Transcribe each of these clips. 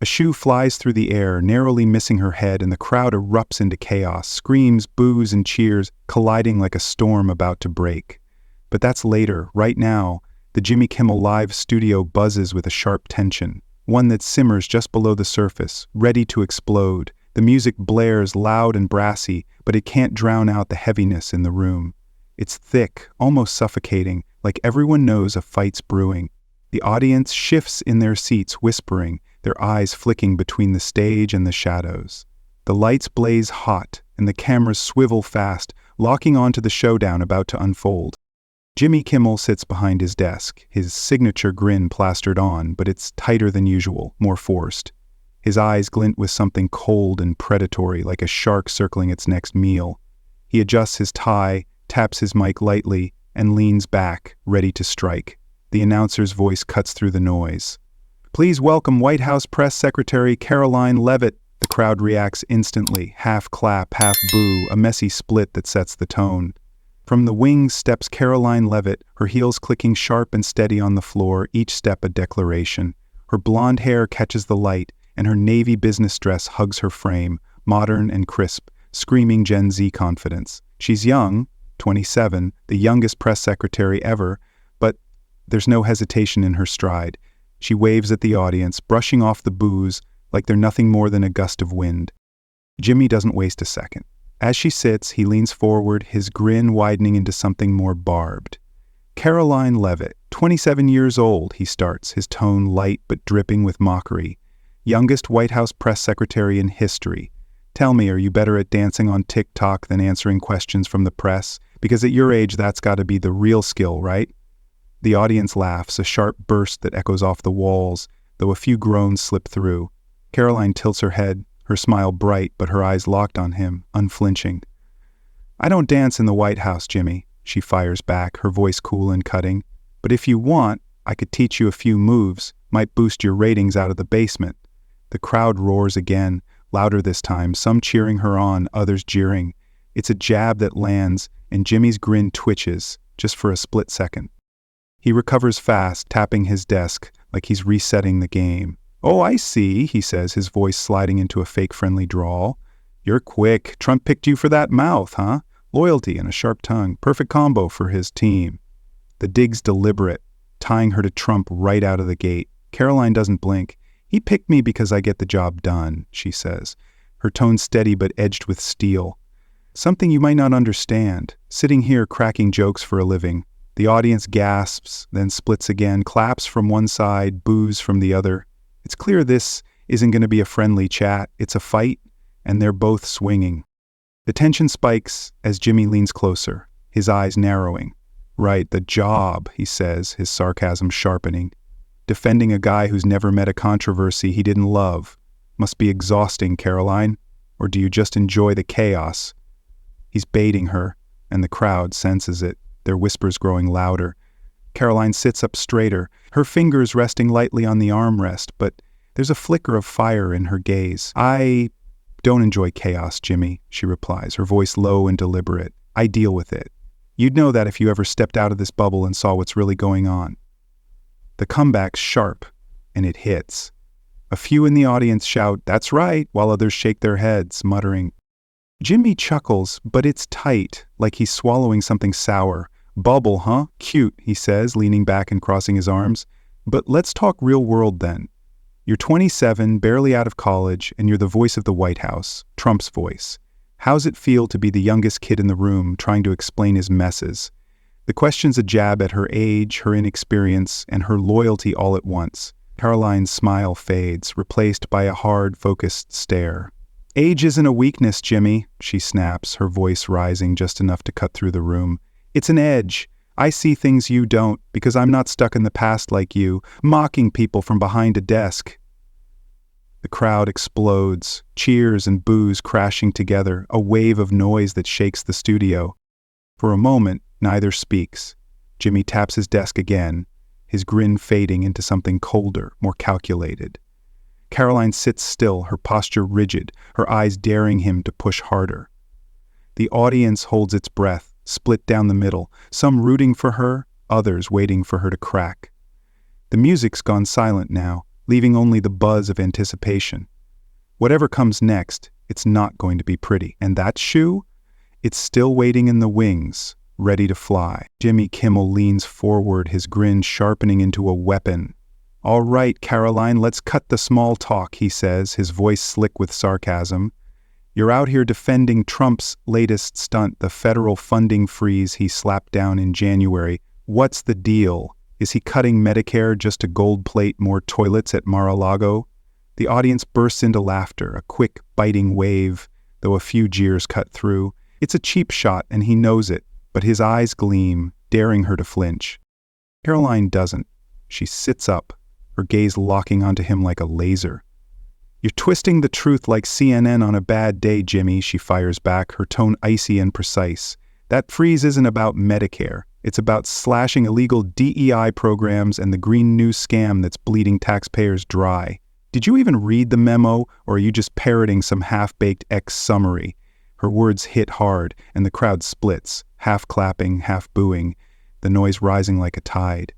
A shoe flies through the air, narrowly missing her head, and the crowd erupts into chaos, screams, boos, and cheers, colliding like a storm about to break. But that's later. Right now, the Jimmy Kimmel Live studio buzzes with a sharp tension, one that simmers just below the surface, ready to explode. The music blares loud and brassy, but it can't drown out the heaviness in the room. It's thick, almost suffocating, like everyone knows a fight's brewing. The audience shifts in their seats, whispering, their eyes flicking between the stage and the shadows. The lights blaze hot, and the cameras swivel fast, locking onto the showdown about to unfold. Jimmy Kimmel sits behind his desk, his signature grin plastered on, but it's tighter than usual, more forced. His eyes glint with something cold and predatory, like a shark circling its next meal. He adjusts his tie, taps his mic lightly, and leans back, ready to strike. The announcer's voice cuts through the noise. "Please welcome White House Press Secretary Karoline Leavitt." The crowd reacts instantly, half clap, half boo, a messy split that sets the tone. From the wings steps Karoline Leavitt, her heels clicking sharp and steady on the floor, each step a declaration. Her blonde hair catches the light, and her navy business dress hugs her frame, modern and crisp, screaming Gen Z confidence. She's young, 27, the youngest press secretary ever, but there's no hesitation in her stride. She waves at the audience, brushing off the boos like they're nothing more than a gust of wind. Jimmy doesn't waste a second. As she sits, he leans forward, his grin widening into something more barbed. "Karoline Leavitt, 27 years old," he starts, his tone light but dripping with mockery. "Youngest White House press secretary in history. Tell me, are you better at dancing on TikTok than answering questions from the press? Because at your age, that's got to be the real skill, right?" The audience laughs, a sharp burst that echoes off the walls, though a few groans slip through. Karoline tilts her head, her smile bright, but her eyes locked on him, unflinching. "I don't dance in the White House, Jimmy," she fires back, her voice cool and cutting. "But if you want, I could teach you a few moves, might boost your ratings out of the basement." The crowd roars again, louder this time, some cheering her on, others jeering. It's a jab that lands, and Jimmy's grin twitches, just for a split second. He recovers fast, tapping his desk like he's resetting the game. "Oh, I see," he says, his voice sliding into a fake friendly drawl. "You're quick. Trump picked you for that mouth, huh? Loyalty and a sharp tongue. Perfect combo for his team." The dig's deliberate, tying her to Trump right out of the gate. Karoline doesn't blink. "He picked me because I get the job done," she says, her tone steady but edged with steel. "Something you might not understand. Sitting here cracking jokes for a living." The audience gasps, then splits again, claps from one side, boos from the other. It's clear this isn't going to be a friendly chat, it's a fight, and they're both swinging. The tension spikes as Jimmy leans closer, his eyes narrowing. "Right, the job," he says, his sarcasm sharpening. "Defending a guy who's never met a controversy he didn't love. Must be exhausting, Karoline. Or do you just enjoy the chaos?" He's baiting her, and the crowd senses it, their whispers growing louder. Karoline sits up straighter, her fingers resting lightly on the armrest, but there's a flicker of fire in her gaze. "I don't enjoy chaos, Jimmy," she replies, her voice low and deliberate. "I deal with it. You'd know that if you ever stepped out of this bubble and saw what's really going on." The comeback's sharp, and it hits. A few in the audience shout, "That's right," while others shake their heads, muttering. Jimmy chuckles, but it's tight, like he's swallowing something sour. "Bubble, huh? Cute," he says, leaning back and crossing his arms. "But let's talk real world then. You're 27, barely out of college, and you're the voice of the White House, Trump's voice. How's it feel to be the youngest kid in the room trying to explain his messes?" The question's a jab at her age, her inexperience, and her loyalty all at once. Karoline's smile fades, replaced by a hard, focused stare. "Age isn't a weakness, Jimmy," she snaps, her voice rising just enough to cut through the room. "It's an edge. I see things you don't, because I'm not stuck in the past like you, mocking people from behind a desk." The crowd explodes, cheers and boos crashing together, a wave of noise that shakes the studio. For a moment, neither speaks. Jimmy taps his desk again, his grin fading into something colder, more calculated. Karoline sits still, her posture rigid, her eyes daring him to push harder. The audience holds its breath, split down the middle, some rooting for her, others waiting for her to crack. The music's gone silent now, leaving only the buzz of anticipation. Whatever comes next, it's not going to be pretty. And that shoe? It's still waiting in the wings, ready to fly. Jimmy Kimmel leans forward, his grin sharpening into a weapon. "All right, Karoline, let's cut the small talk," he says, his voice slick with sarcasm. "You're out here defending Trump's latest stunt, the federal funding freeze he slapped down in January. What's the deal? Is he cutting Medicare just to gold plate more toilets at Mar-a-Lago?" The audience bursts into laughter, a quick, biting wave, though a few jeers cut through. It's a cheap shot, and he knows it, but his eyes gleam, daring her to flinch. Karoline doesn't. She sits up, her gaze locking onto him like a laser. "You're twisting the truth like CNN on a bad day, Jimmy," she fires back, her tone icy and precise. "That freeze isn't about Medicare. It's about slashing illegal DEI programs and the green news scam that's bleeding taxpayers dry. Did you even read the memo, or are you just parroting some half-baked ex-summary?" Her words hit hard, and the crowd splits, half clapping, half booing, the noise rising like a tide.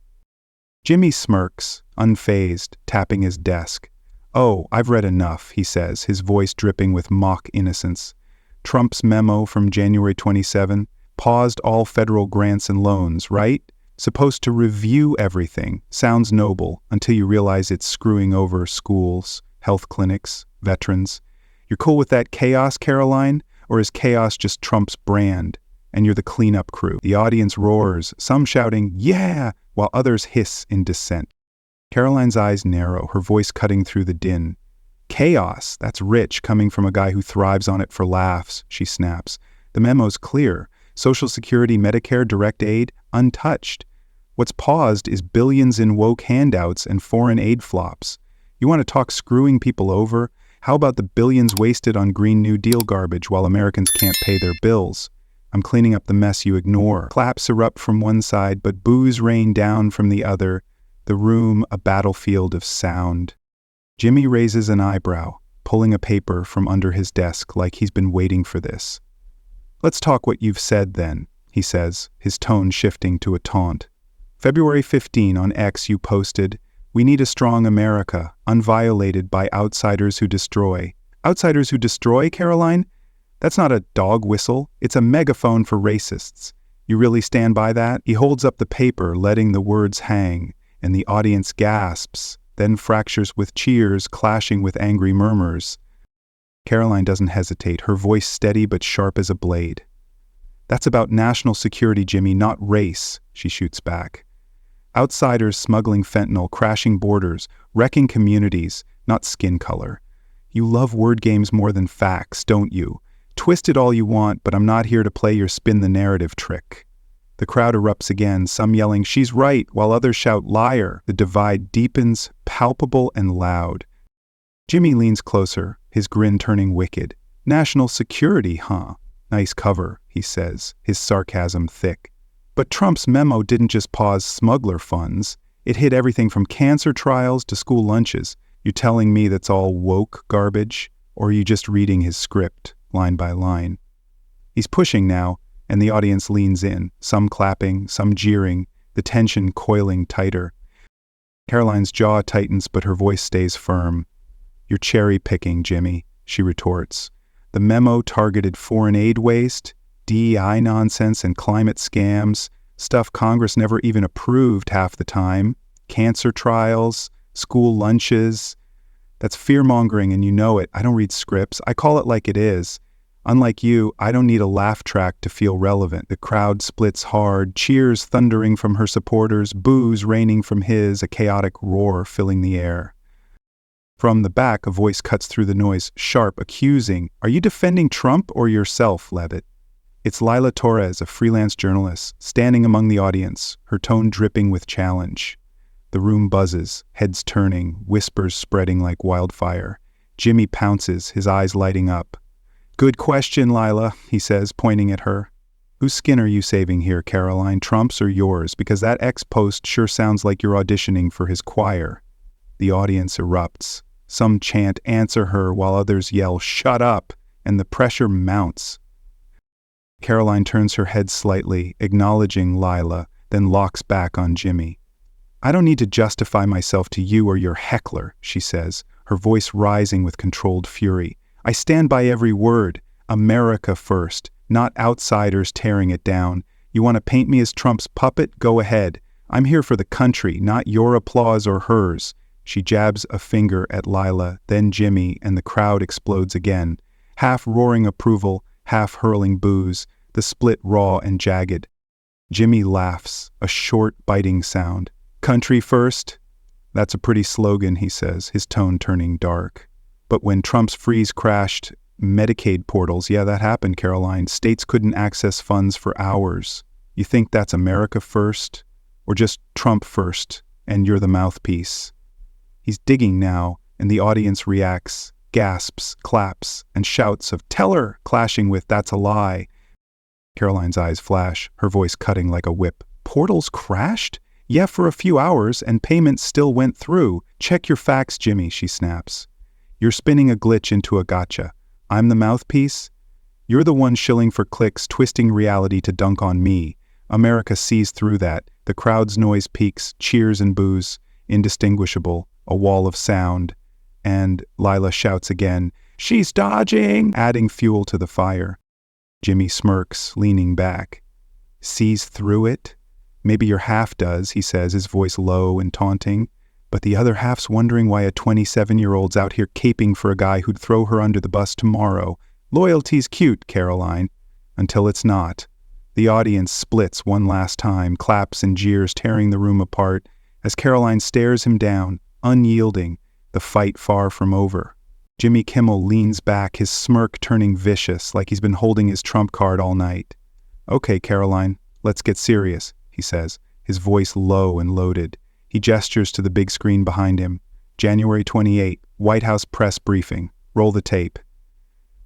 Jimmy smirks, unfazed, tapping his desk. "Oh, I've read enough," he says, his voice dripping with mock innocence. "Trump's memo from January 27 paused all federal grants and loans, right? Supposed to review everything. Sounds noble, until you realize it's screwing over schools, health clinics, veterans. You're cool with that chaos, Karoline? Or is chaos just Trump's brand, and you're the cleanup crew?" The audience roars, some shouting, "Yeah!" while others hiss in dissent. Karoline's eyes narrow, her voice cutting through the din. "Chaos? That's rich, coming from a guy who thrives on it for laughs," she snaps. "The memo's clear. Social Security, Medicare, direct aid, untouched. What's paused is billions in woke handouts and foreign aid flops. You want to talk screwing people over? How about the billions wasted on Green New Deal garbage while Americans can't pay their bills? I'm cleaning up the mess you ignore." Claps erupt from one side, but boos rain down from the other, the room a battlefield of sound. Jimmy raises an eyebrow, pulling a paper from under his desk like he's been waiting for this. "Let's talk what you've said then," he says, his tone shifting to a taunt. "February 15 on X you posted, 'We need a strong America, unviolated by outsiders who destroy.' Outsiders who destroy, Karoline? That's not a dog whistle, it's a megaphone for racists. You really stand by that?" He holds up the paper, letting the words hang, and the audience gasps, then fractures with cheers clashing with angry murmurs. Karoline doesn't hesitate, her voice steady but sharp as a blade. "That's about national security, Jimmy, not race," she shoots back. "Outsiders smuggling fentanyl, crashing borders, wrecking communities, not skin color. You love word games more than facts, don't you? Twist it all you want, but I'm not here to play your spin the narrative trick." The crowd erupts again, some yelling, "She's right," while others shout, "Liar." The divide deepens, palpable and loud. Jimmy leans closer, his grin turning wicked. "National security, huh? Nice cover," he says, his sarcasm thick. "But Trump's memo didn't just pause smuggler funds. It hit everything from cancer trials to school lunches. You telling me that's all woke garbage? Or are you just reading his script, line by line?" He's pushing now, and the audience leans in, some clapping, some jeering, the tension coiling tighter. Karoline's jaw tightens, but her voice stays firm. "You're cherry-picking, Jimmy," she retorts. "The memo targeted foreign aid waste, DEI nonsense and climate scams, stuff Congress never even approved half the time, cancer trials, school lunches. That's fear-mongering and you know it. I don't read scripts. I call it like it is. Unlike you, I don't need a laugh track to feel relevant." The crowd splits hard, cheers thundering from her supporters, boos raining from his, a chaotic roar filling the air. From the back, a voice cuts through the noise, sharp, accusing. "Are you defending Trump or yourself, Levitt?" It's Lila Torres, a freelance journalist, standing among the audience, her tone dripping with challenge. The room buzzes, heads turning, whispers spreading like wildfire. Jimmy pounces, his eyes lighting up. "Good question, Lila," he says, pointing at her. "Whose skin are you saving here, Karoline, Trump's or yours? Because that X-post sure sounds like you're auditioning for his choir." The audience erupts. Some chant, "Answer her," while others yell, "Shut up," and the pressure mounts. Karoline turns her head slightly, acknowledging Lila, then locks back on Jimmy. I don't need to justify myself to you or your heckler, she says, her voice rising with controlled fury. I stand by every word. America first, not outsiders tearing it down. You want to paint me as Trump's puppet? Go ahead. I'm here for the country, not your applause or hers. She jabs a finger at Lila, then Jimmy, and the crowd explodes again. Half roaring approval, half hurling boos, the split raw and jagged. Jimmy laughs, a short, biting sound. Country first? That's a pretty slogan, he says, his tone turning dark. But when Trump's freeze crashed Medicaid portals, yeah, that happened, Karoline. States couldn't access funds for hours. You think that's America first? Or just Trump first, and you're the mouthpiece? He's digging now, and the audience reacts, gasps, claps, and shouts of "Tell her!" clashing with "That's a lie." Karoline's eyes flash, her voice cutting like a whip. Portals crashed? Yeah, for a few hours, and payments still went through. Check your facts, Jimmy, she snaps. You're spinning a glitch into a gotcha. I'm the mouthpiece? You're the one shilling for clicks, twisting reality to dunk on me. America sees through that. The crowd's noise peaks, cheers and boos, indistinguishable, a wall of sound. And Lila shouts again, "She's dodging!" adding fuel to the fire. Jimmy smirks, leaning back. Sees through it? Maybe your half does, he says, his voice low and taunting. But the other half's wondering why a 27-year-old's out here caping for a guy who'd throw her under the bus tomorrow. Loyalty's cute, Karoline. Until it's not. The audience splits one last time, claps and jeers tearing the room apart, as Karoline stares him down, unyielding, the fight far from over. Jimmy Kimmel leans back, his smirk turning vicious, like he's been holding his trump card all night. Okay, Karoline, let's get serious, he says, his voice low and loaded. He gestures to the big screen behind him. January 28, White House press briefing. Roll the tape.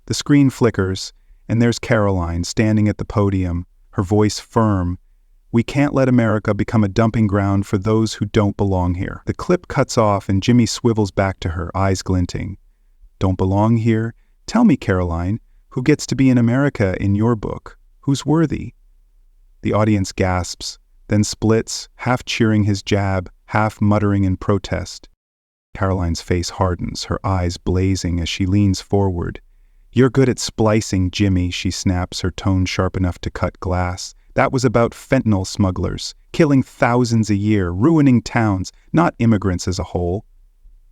The screen flickers, and there's Karoline standing at the podium, her voice firm. We can't let America become a dumping ground for those who don't belong here. The clip cuts off and Jimmy swivels back to her, eyes glinting. Don't belong here? Tell me, Karoline, who gets to be in America in your book? Who's worthy? The audience gasps, then splits, half cheering his jab, half muttering in protest. Karoline's face hardens, her eyes blazing as she leans forward. You're good at splicing, Jimmy, she snaps, her tone sharp enough to cut glass. That was about fentanyl smugglers, killing thousands a year, ruining towns, not immigrants as a whole.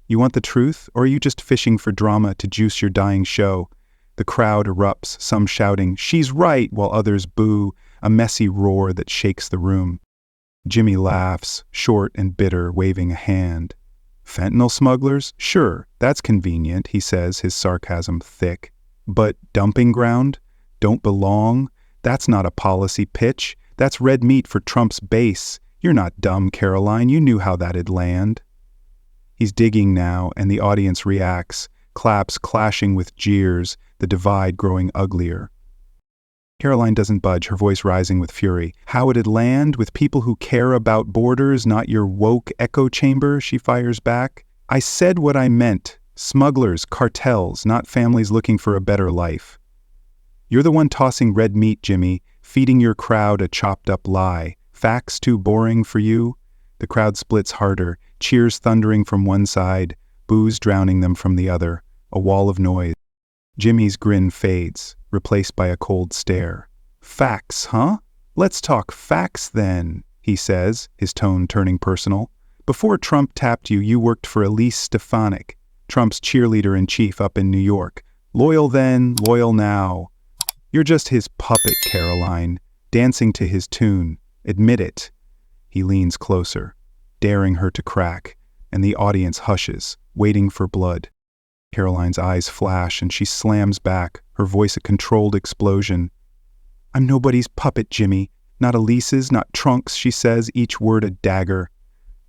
You want the truth, or are you just fishing for drama to juice your dying show? The crowd erupts, some shouting, "She's right," while others boo, a messy roar that shakes the room. Jimmy laughs, short and bitter, waving a hand. Fentanyl smugglers? Sure, that's convenient, he says, his sarcasm thick. But dumping ground? Don't belong? That's not a policy pitch. That's red meat for Trump's base. You're not dumb, Karoline. You knew how that'd land. He's digging now, and the audience reacts, claps clashing with jeers, the divide growing uglier. Karoline doesn't budge, her voice rising with fury. How it'd land? With people who care about borders, not your woke echo chamber, she fires back. I said what I meant. Smugglers, cartels, not families looking for a better life. You're the one tossing red meat, Jimmy, feeding your crowd a chopped-up lie. Facts too boring for you? The crowd splits harder, cheers thundering from one side, boos drowning them from the other, a wall of noise. Jimmy's grin fades, replaced by a cold stare. Facts, huh? Let's talk facts then, he says, his tone turning personal. Before Trump tapped you, you worked for Elise Stefanik, Trump's cheerleader-in-chief up in New York. Loyal then, loyal now. You're just his puppet, Karoline, dancing to his tune. Admit it. He leans closer, daring her to crack, and the audience hushes, waiting for blood. Karoline's eyes flash and she slams back, her voice a controlled explosion. I'm nobody's puppet, Jimmy. Not Elise's, not Trunk's, she says, each word a dagger.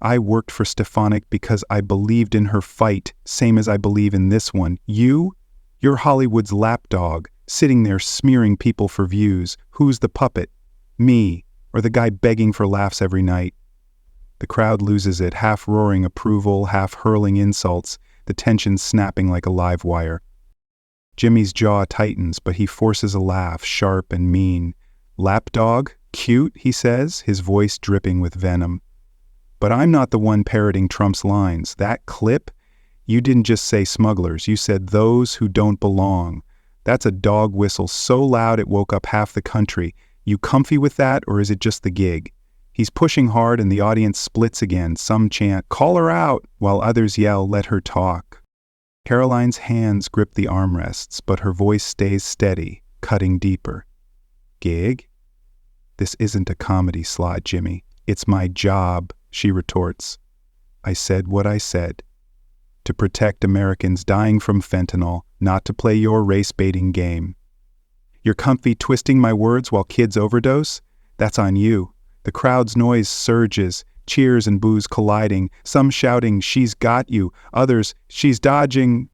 I worked for Stefanik because I believed in her fight, same as I believe in this one. You? You're Hollywood's lapdog, sitting there smearing people for views. Who's the puppet? Me, or the guy begging for laughs every night? The crowd loses it, half roaring approval, half hurling insults, the tension snapping like a live wire. Jimmy's jaw tightens, but he forces a laugh, sharp and mean. Lapdog? Cute, he says, his voice dripping with venom. But I'm not the one parroting Trump's lines. That clip? You didn't just say smugglers, you said those who don't belong. That's a dog whistle so loud it woke up half the country. You comfy with that, or is it just the gig? He's pushing hard and the audience splits again. Some chant, "Call her out," while others yell, "Let her talk." Karoline's hands grip the armrests, but her voice stays steady, cutting deeper. Gig? This isn't a comedy slot, Jimmy. It's my job, she retorts. I said what I said. To protect Americans dying from fentanyl, not to play your race-baiting game. You're comfy twisting my words while kids overdose? That's on you. The crowd's noise surges, cheers and boos colliding, some shouting, "She's got you," others, "She's dodging."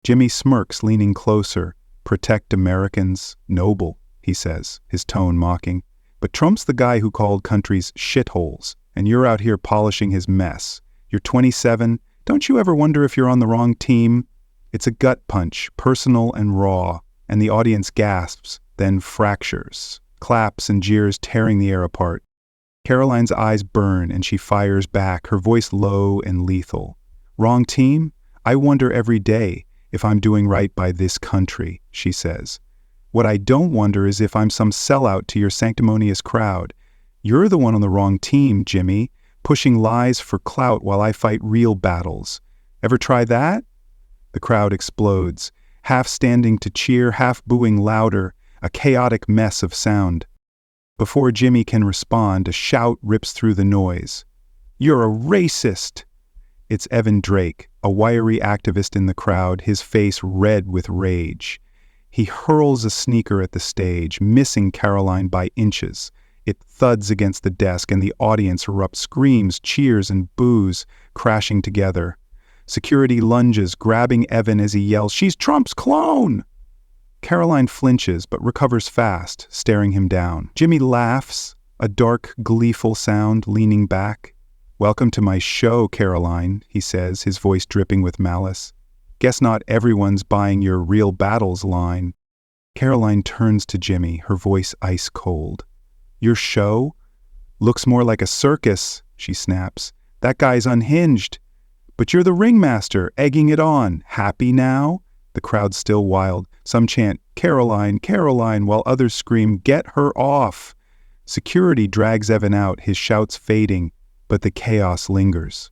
Jimmy smirks, leaning closer. Protect Americans? Noble, he says, his tone mocking. But Trump's the guy who called countries shitholes, and you're out here polishing his mess. You're 27. Don't you ever wonder if you're on the wrong team? It's a gut punch, personal and raw, and the audience gasps, then fractures, claps and jeers tearing the air apart. Karoline's eyes burn and she fires back, her voice low and lethal. Wrong team? I wonder every day if I'm doing right by this country, she says. What I don't wonder is if I'm some sellout to your sanctimonious crowd. You're the one on the wrong team, Jimmy, pushing lies for clout while I fight real battles. Ever try that? The crowd explodes, half standing to cheer, half booing louder, a chaotic mess of sound. Before Jimmy can respond, a shout rips through the noise. You're a racist! It's Evan Drake, a wiry activist in the crowd, his face red with rage. He hurls a sneaker at the stage, missing Karoline by inches. It thuds against the desk and the audience erupts, screams, cheers, and boos, crashing together. Security lunges, grabbing Evan as he yells, "She's Trump's clone!" Karoline flinches but recovers fast, staring him down. Jimmy laughs, a dark, gleeful sound, leaning back. "Welcome to my show, Karoline," he says, his voice dripping with malice. "Guess not everyone's buying your real battles line." Karoline turns to Jimmy, her voice ice cold. "Your show? Looks more like a circus," she snaps. "That guy's unhinged. But you're the ringmaster, egging it on. Happy now?" The crowd's still wild. Some chant, "Karoline, Karoline," while others scream, "Get her off!" Security drags Evan out, his shouts fading, but the chaos lingers.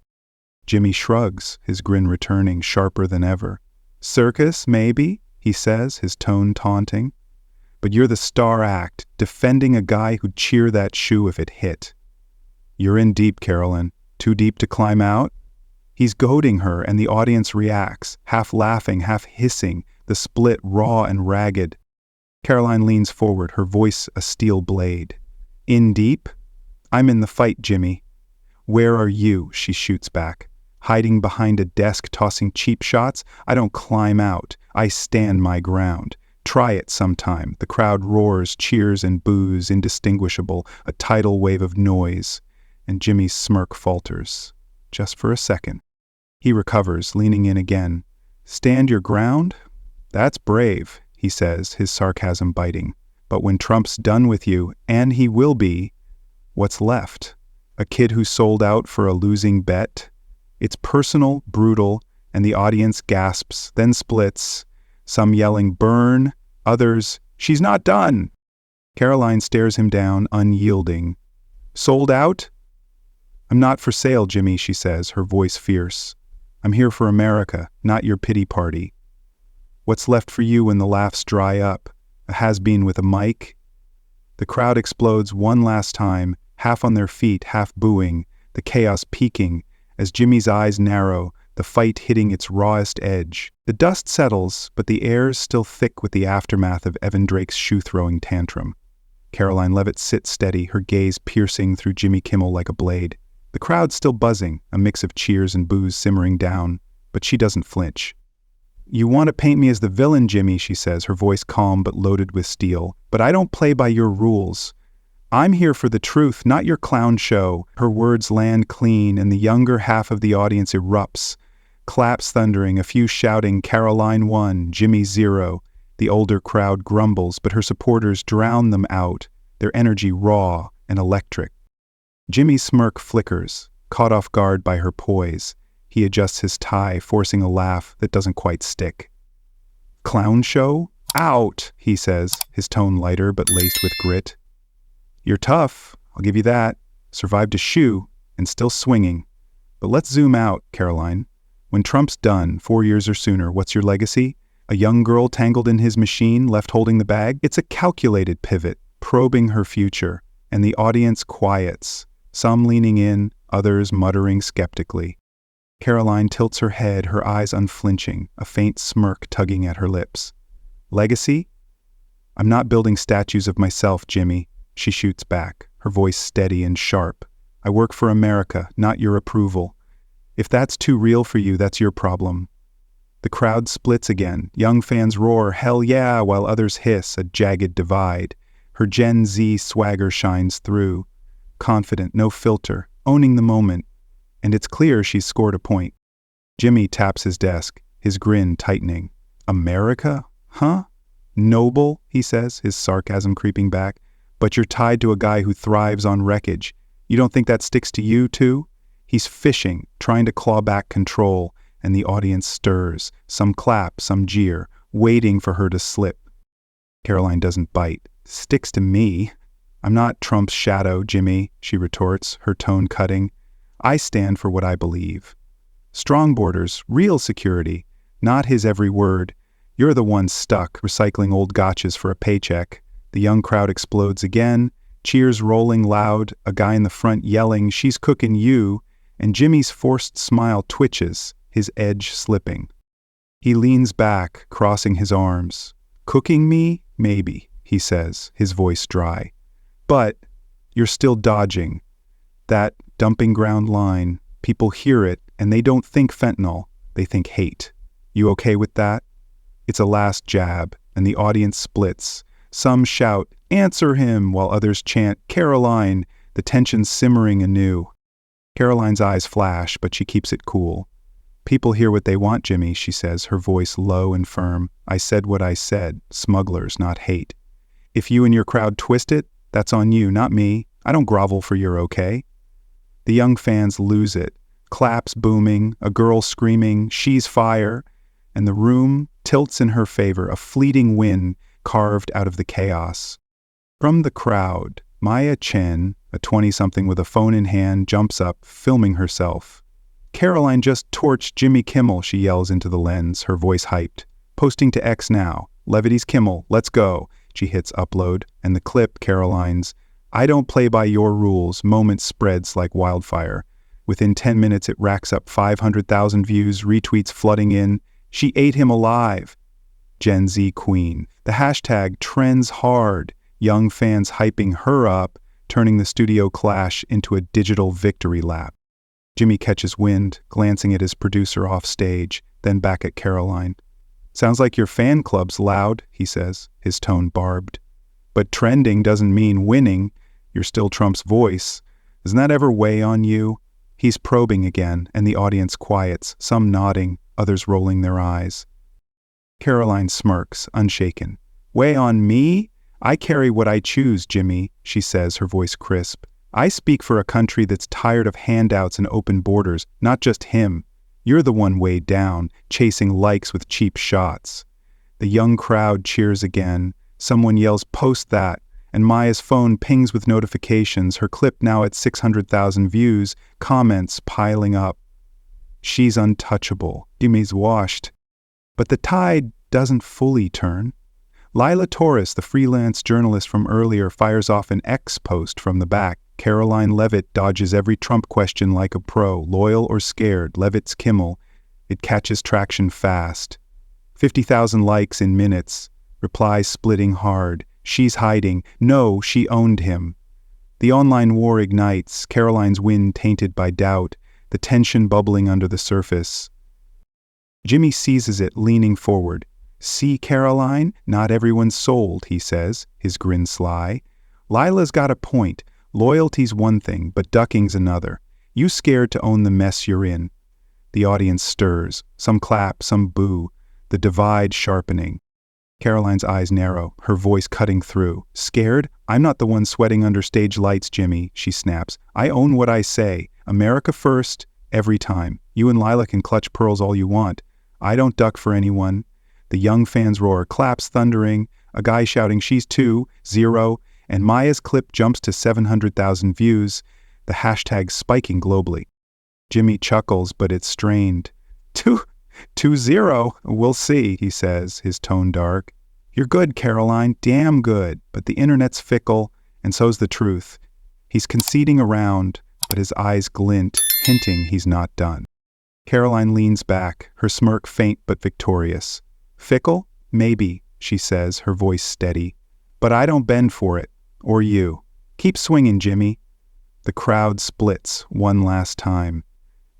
Jimmy shrugs, his grin returning, sharper than ever. "Circus, maybe?" he says, his tone taunting. "But you're the star act, defending a guy who'd cheer that shoe if it hit." "You're in deep, Karoline. Too deep to climb out?" He's goading her, and the audience reacts, half laughing, half hissing, the split raw and ragged. Karoline leans forward, her voice a steel blade. "In deep? I'm in the fight, Jimmy." "Where are you?" she shoots back. "Hiding behind a desk tossing cheap shots? I don't climb out. I stand my ground. Try it sometime." The crowd roars, cheers, and boos, indistinguishable, a tidal wave of noise. And Jimmy's smirk falters. Just for a second. He recovers, leaning in again. "Stand your ground? That's brave," he says, his sarcasm biting. "But when Trump's done with you, and he will be, what's left? A kid who sold out for a losing bet?" It's personal, brutal, and the audience gasps, then splits, some yelling, "Burn," others, "She's not done!" Karoline stares him down, unyielding. "Sold out?" "I'm not for sale, Jimmy," she says, her voice fierce. "I'm here for America, not your pity party." "What's left for you when the laughs dry up? A has-been with a mic?" The crowd explodes one last time, half on their feet, half booing, the chaos peaking, as Jimmy's eyes narrow, the fight hitting its rawest edge. The dust settles, but the air's still thick with the aftermath of Evan Drake's shoe-throwing tantrum. Karoline Leavitt sits steady, her gaze piercing through Jimmy Kimmel like a blade. The crowd's still buzzing, a mix of cheers and boos simmering down, but she doesn't flinch. "You want to paint me as the villain, Jimmy," she says, her voice calm but loaded with steel. "But I don't play by your rules. I'm here for the truth, not your clown show." Her words land clean, and the younger half of the audience erupts. Claps thundering, a few shouting, "Karoline 1, Jimmy 0. The older crowd grumbles, but her supporters drown them out, their energy raw and electric. Jimmy's smirk flickers, caught off guard by her poise. He adjusts his tie, forcing a laugh that doesn't quite stick. Clown show? Out, he says, his tone lighter but laced with grit. You're tough, I'll give you that. Survived a shoe, and still swinging. But let's zoom out, Karoline. When Trump's done, 4 years or sooner, what's your legacy? A young girl tangled in his machine, left holding the bag? It's a calculated pivot, probing her future, and the audience quiets, some leaning in, others muttering skeptically. Karoline tilts her head, her eyes unflinching, a faint smirk tugging at her lips. Legacy? I'm not building statues of myself, Jimmy, she shoots back, her voice steady and sharp. I work for America, not your approval. If that's too real for you, that's your problem. The crowd splits again. Young fans roar, hell yeah, while others hiss, a jagged divide. Her Gen Z swagger shines through. Confident, no filter, owning the moment. And it's clear she's scored a point. Jimmy taps his desk, his grin tightening. America? Huh? Noble, he says, his sarcasm creeping back. But you're tied to a guy who thrives on wreckage. You don't think that sticks to you, too? He's fishing, trying to claw back control, and the audience stirs. Some clap, some jeer, waiting for her to slip. Karoline doesn't bite. Sticks to me. I'm not Trump's shadow, Jimmy, she retorts, her tone cutting. I stand for what I believe. Strong borders, real security, not his every word. You're the one stuck, recycling old gotchas for a paycheck. The young crowd explodes again, cheers rolling loud, a guy in the front yelling, she's cooking you, and Jimmy's forced smile twitches, his edge slipping. He leans back, crossing his arms. Cooking me? Maybe, he says, his voice dry. But you're still dodging. That dumping ground line, people hear it, and they don't think fentanyl, they think hate. You okay with that? It's a last jab, and the audience splits. Some shout, answer him, while others chant, Karoline, the tension simmering anew. Karoline's eyes flash, but she keeps it cool. People hear what they want, Jimmy, she says, her voice low and firm. I said what I said, smugglers, not hate. If you and your crowd twist it, that's on you, not me. I don't grovel for your okay. The young fans lose it. Claps booming, a girl screaming, she's fire, and the room tilts in her favor, a fleeting win carved out of the chaos. From the crowd, Maya Chen, a 20-something with a phone in hand, jumps up, filming herself. Karoline just torched Jimmy Kimmel, she yells into the lens, her voice hyped. Posting to X now. Levity's Kimmel, let's go. She hits upload, and the clip, Karoline's, I don't play by your rules, moment spreads like wildfire. Within 10 minutes it racks up 500,000 views, retweets flooding in. She ate him alive. Gen Z Queen. The hashtag trends hard, young fans hyping her up, turning the studio clash into a digital victory lap. Jimmy catches wind, glancing at his producer off stage, then back at Karoline. Sounds like your fan club's loud, he says, his tone barbed. But trending doesn't mean winning. You're still Trump's voice. Doesn't that ever weigh on you? He's probing again, and the audience quiets, some nodding, others rolling their eyes. Karoline smirks, unshaken. Weigh on me? I carry what I choose, Jimmy, she says, her voice crisp. I speak for a country that's tired of handouts and open borders, not just him. You're the one weighed down, chasing likes with cheap shots. The young crowd cheers again. Someone yells, post that, and Maya's phone pings with notifications, her clip now at 600,000 views, comments piling up. She's untouchable. Jimmy's washed. But the tide doesn't fully turn. Lila Torres, the freelance journalist from earlier, fires off an X post from the back. Karoline Leavitt dodges every Trump question like a pro, loyal or scared, Levitt's Kimmel. It catches traction fast. 50,000 likes in minutes. Replies splitting hard. She's hiding. No, she owned him. The online war ignites, Karoline's win tainted by doubt, the tension bubbling under the surface. Jimmy seizes it, leaning forward. See, Karoline, not everyone's sold, he says, his grin sly. Lila's got a point. Loyalty's one thing, but ducking's another. You scared to own the mess you're in. The audience stirs. Some clap, some boo. The divide sharpening. Karoline's eyes narrow, her voice cutting through. Scared? I'm not the one sweating under stage lights, Jimmy, she snaps. I own what I say. America first, every time. You and Lila can clutch pearls all you want. I don't duck for anyone. The young fans roar, claps thundering, a guy shouting, she's 2, 0, and Maya's clip jumps to 700,000 views, the hashtag spiking globally. Jimmy chuckles, but it's strained. 2-0, we'll see, he says, his tone dark. You're good, Karoline, damn good, but the internet's fickle, and so's the truth. He's conceding around, but his eyes glint, hinting he's not done. Karoline leans back, her smirk faint but victorious. Fickle? Maybe, she says, her voice steady. But I don't bend for it. Or you. Keep swinging, Jimmy. The crowd splits one last time.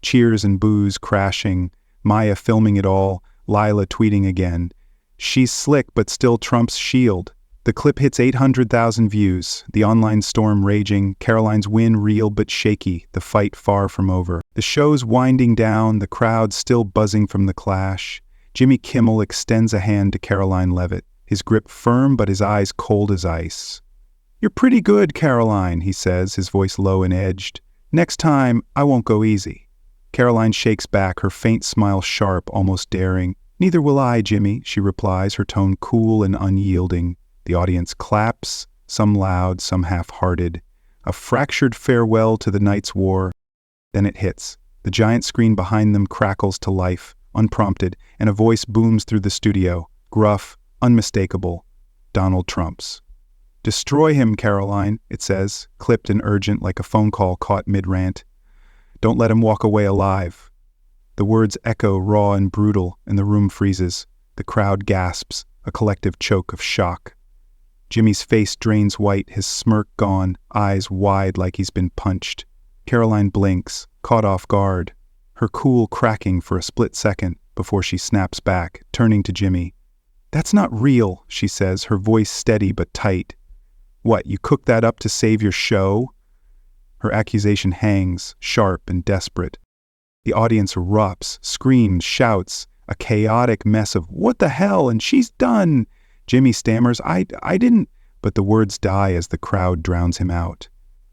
Cheers and boos crashing, Maya filming it all, Lila tweeting again. She's slick but still Trump's shield. The clip hits 800,000 views, the online storm raging, Karoline's win real but shaky, the fight far from over. The show's winding down, the crowd still buzzing from the clash. Jimmy Kimmel extends a hand to Karoline Leavitt, his grip firm but his eyes cold as ice. You're pretty good, Karoline, he says, his voice low and edged. Next time, I won't go easy. Karoline shakes back, her faint smile sharp, almost daring. Neither will I, Jimmy, she replies, her tone cool and unyielding. The audience claps, some loud, some half-hearted. A fractured farewell to the night's war. Then it hits. The giant screen behind them crackles to life, unprompted, and a voice booms through the studio, gruff, unmistakable. Donald Trump's. Destroy him, Karoline, it says, clipped and urgent like a phone call caught mid-rant. Don't let him walk away alive. The words echo raw and brutal, and the room freezes. The crowd gasps, a collective choke of shock. Jimmy's face drains white, his smirk gone, eyes wide like he's been punched. Karoline blinks, caught off guard, her cool cracking for a split second before she snaps back, turning to Jimmy. That's not real, she says, her voice steady but tight. What, you cooked that up to save your show? Her accusation hangs, sharp and desperate. The audience erupts, screams, shouts, a chaotic mess of, what the hell, and she's done! Jimmy stammers, I didn't, but the words die as the crowd drowns him out.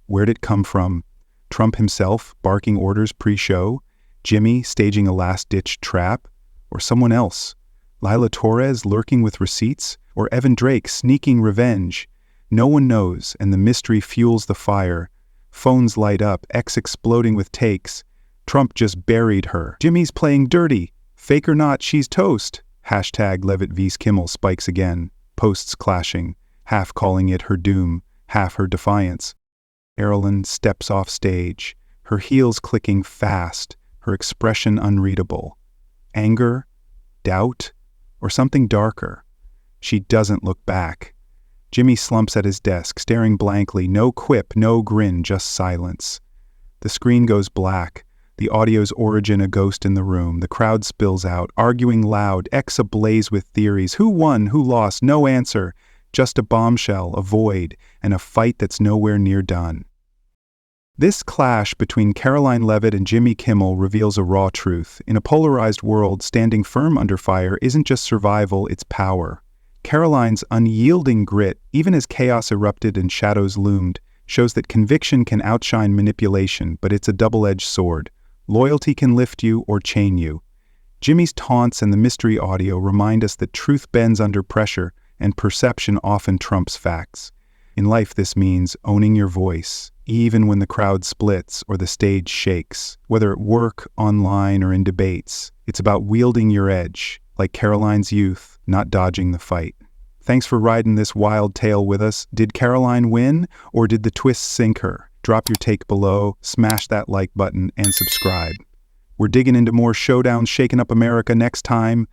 Where'd it come from? Trump himself, barking orders pre-show? Jimmy staging a last-ditch trap? Or someone else? Lila Torres lurking with receipts? Or Evan Drake sneaking revenge? No one knows, and the mystery fuels the fire. Phones light up, X exploding with takes. Trump just buried her. Jimmy's playing dirty. Fake or not, she's toast. Hashtag Levitt vs. Kimmel spikes again. Posts clashing, half calling it her doom, half her defiance. Karoline steps off stage, her heels clicking fast, her expression unreadable. Anger? Doubt? Or something darker? She doesn't look back. Jimmy slumps at his desk, staring blankly, no quip, no grin, just silence. The screen goes black. The audio's origin a ghost in the room. The crowd spills out, arguing loud, X ablaze with theories. Who won? Who lost? No answer. Just a bombshell, a void, and a fight that's nowhere near done. This clash between Karoline Leavitt and Jimmy Kimmel reveals a raw truth. In a polarized world, standing firm under fire isn't just survival, it's power. Karoline's unyielding grit, even as chaos erupted and shadows loomed, shows that conviction can outshine manipulation, but it's a double-edged sword. Loyalty can lift you or chain you. Jimmy's taunts and the mystery audio remind us that truth bends under pressure and perception often trumps facts. In life, this means owning your voice, even when the crowd splits or the stage shakes. Whether at work, online, or in debates, it's about wielding your edge, like Karoline's youth, not dodging the fight. Thanks for riding this wild tale with us. Did Karoline win, or did the twist sink her? Drop your take below, smash that like button, and subscribe. We're digging into more showdowns shaking up America next time.